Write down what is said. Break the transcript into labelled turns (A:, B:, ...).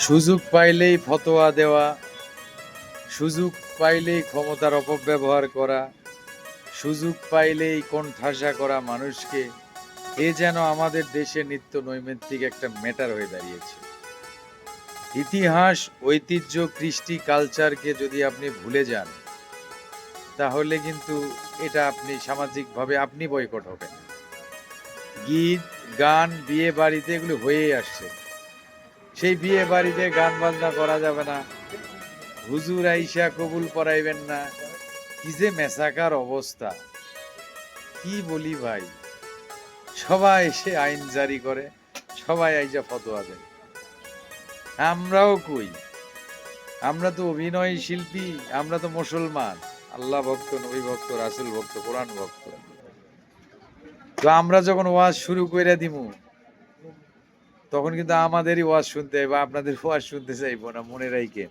A: সুযোগ পাইলেই ফতোয়া দেওয়া, সুযোগ পাইলেই ক্ষমতার অপব্যবহার করা, সুযোগ পাইলেই কোণঠাসা করা মানুষকে, এ যেন আমাদের দেশে নিত্য নৈমিত্তিক একটা ম্যাটার হয়ে দাঁড়িয়েছে। ইতিহাস, ঐতিহ্য, কৃষ্টি, কালচারকে যদি আপনি ভুলে যান, তাহলে কিন্তু এটা আপনি সামাজিকভাবে আপনি বয়কট হবেন। গীত, গান, বিয়ে বাড়িতে এগুলো হয়েই আসছে। সেই বিয়ে বাড়িতে গান বাজনা করা যাবে না, হুজুর আইসা কবুল পড়াইবেন না, কি যে মেসাকার অবস্থা, কি বলি ভাই। সবাই এসে আইন জারি করে, সবাই আইসা ফতোয়া দেয়। আমরাও কই, আমরা তো অভিনয় শিল্পী, আমরা তো মুসলমান, আল্লাহ ভক্ত, নবী ভক্ত, রাসূল ভক্ত, কোরআন ভক্ত। তো আমরা যখন ওয়াজ শুরু করে দিমু, তখন কিন্তু আমাদেরই ওয়াজ শুনতে বা আপনাদের ওয়াজ শুনতে চাইবো না, মনে রাখেন।